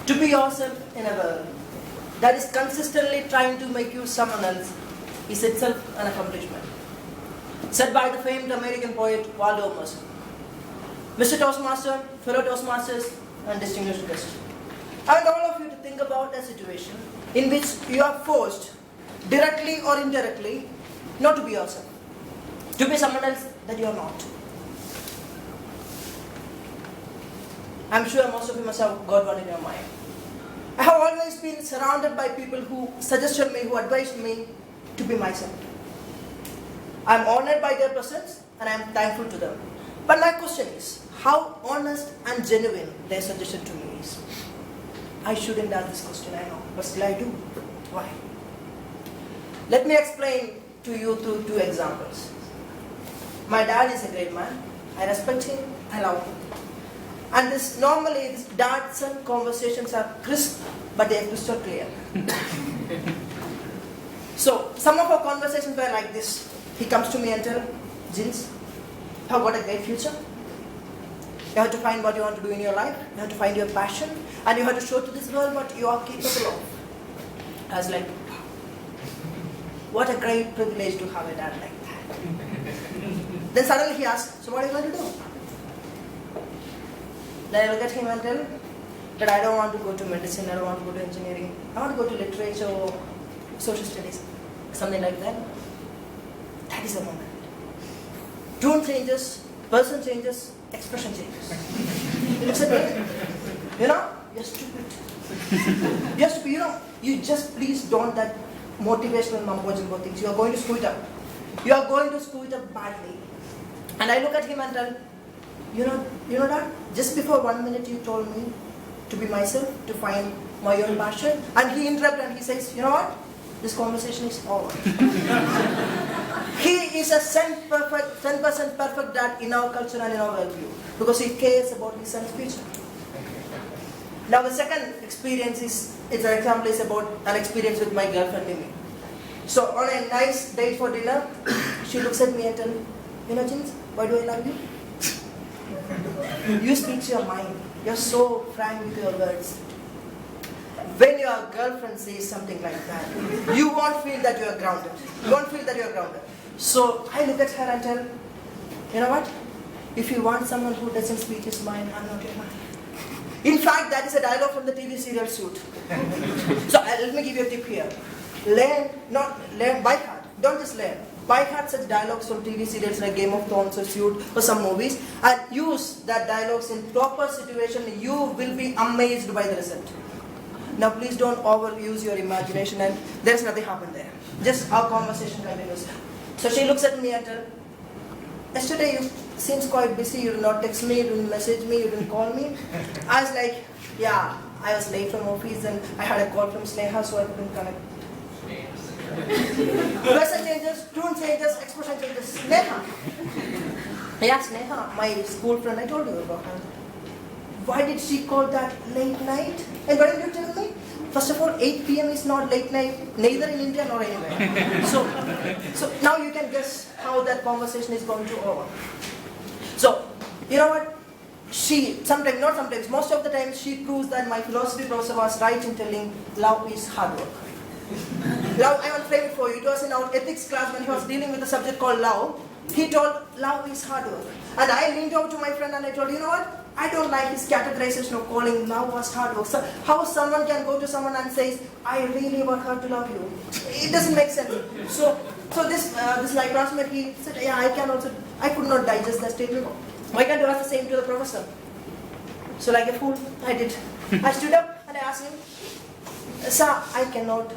To be yourself in a world that is consistently trying to make you someone else is itself an accomplishment. Said by the famed American poet Waldo Emerson. Mr. Toastmaster, fellow Toastmasters, and distinguished guests, I want all of you to think about a situation in which you are forced, directly or indirectly, not to be yourself, to be someone else that you are not. I'm sure most of you must have got one in your mind. I have always been surrounded by people who suggested me, who advised me to be myself. I'm honored by their presence and I'm thankful to them. But my question is, how honest and genuine their suggestion to me is. I shouldn't ask this question, I know, but still I do. Why? Let me explain to you through two examples. My dad is a great man. I respect him, I love him. And normally these dad-son conversations are crisp, but they are crystal clear. So some of our conversations were like this. He comes to me and tells, Jins, you have got a great future. You have to find what you want to do in your life. You have to find your passion. And you have to show to this world what you are capable of. I was like, what a great privilege to have a dad like that. Then suddenly he asked, so what are you going to do? Then I look at him and tell him that I don't want to go to medicine, I don't want to go to engineering, I want to go to literature or social studies, something like that. That is the moment. Tune changes, person changes, expression changes. He looks at me, you're stupid. You're stupid, you just please don't that motivational mumbo-jumbo things. You are going to screw it up. You are going to screw it up badly. And I look at him and tell, you know that just before 1 minute you told me to be myself, to find my own passion, and he interrupts and he says, you know what? This conversation is over. He is a 10% perfect dad in our culture and in our worldview because he cares about his son's future. Now the second experience an example is about an experience with my girlfriend Mimi. So on a nice date for dinner, she looks at me and tells, Jins, why do I love you? You speak to your mind. You're so frank with your words. When your girlfriend says something like that, you won't feel that you are grounded. You won't feel that you are grounded. So I look at her and tell, you know what? If you want someone who doesn't speak his mind, I'm not your man. In fact, that is a dialogue from the TV serial Suit. So let me give you a tip here. Learn by heart. Don't just learn. By heart such dialogues from TV serials like Game of Thrones or Suit or some movies and use that dialogues in proper situation. You will be amazed by the result. Now please don't overuse your imagination and there's nothing happened there. Just our conversation continues. So she looks at me and tells, yesterday you seems quite busy, you did not text me, you didn't message me, you didn't call me. I was like, yeah, I was late from office and I had a call from Sneha so I couldn't connect. Person changes, tune changes, expression changes. Sneha. Yeah, Sneha, my school friend, I told you about her. Why did she call that late night? And why did you tell me? First of all, 8 p.m. is not late night, neither in India nor anywhere. So now you can guess how that conversation is going to over. So, you know what? Most of the time she proves that my philosophy professor was right in telling love is hard work. Love, I will frame it for you. It was in our ethics class when he was dealing with a subject called love. He told love is hard work. And I leaned over to my friend and I told, you know what? I don't like his categorization of calling love was hard work. So how someone can go to someone and say, I really work hard to love you. It doesn't make sense. So this my classmate, he said, yeah, I could not digest that statement. Why can't you ask the same to the professor? So like a fool, I did. I stood up and I asked him, sir, I cannot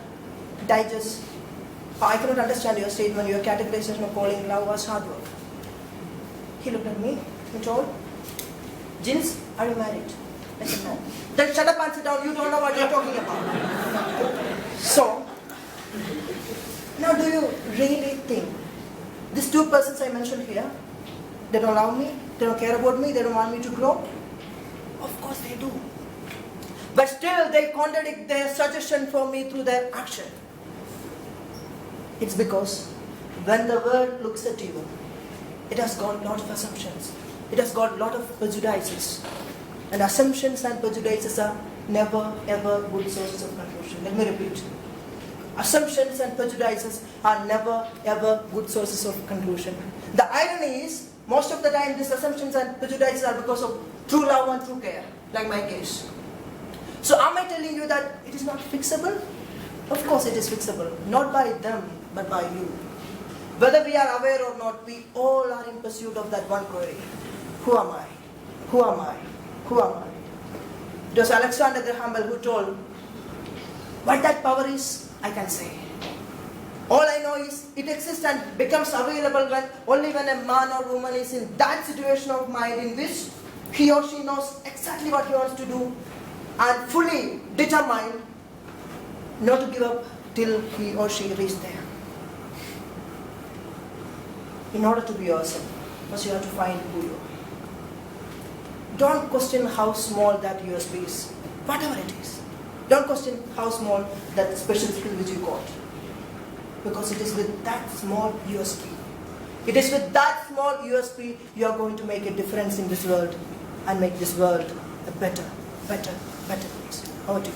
understand your statement, your categorization of calling love was hard work. He looked at me and told, Jins, are you married? I said, no. Then shut up and sit down, you don't know what you're talking about. So, now do you really think these two persons I mentioned here, they don't love me, they don't care about me, they don't want me to grow? Of course they do. But still they contradict their suggestion for me through their action. It's because when the world looks at you, it has got a lot of assumptions. It has got a lot of prejudices. And assumptions and prejudices are never ever good sources of conclusion. Let me repeat. Assumptions and prejudices are never ever good sources of conclusion. The irony is, most of the time these assumptions and prejudices are because of true love and true care, like my case. So am I telling you that it is not fixable? Of course it is fixable, not by them, but by you. Whether we are aware or not, we all are in pursuit of that one query. Who am I? Who am I? Who am I? It was Alexander Graham Bell who told, what that power is, I can say. All I know is it exists and becomes available only when a man or woman is in that situation of mind in which he or she knows exactly what he wants to do and fully determined not to give up till he or she reaches there. In order to be yourself, first you have to find who you are. Don't question how small that USP is, whatever it is. Don't question how small that special skill which you got. Because it is with that small USP. It is with that small USP you are going to make a difference in this world and make this world a better place. Over to you.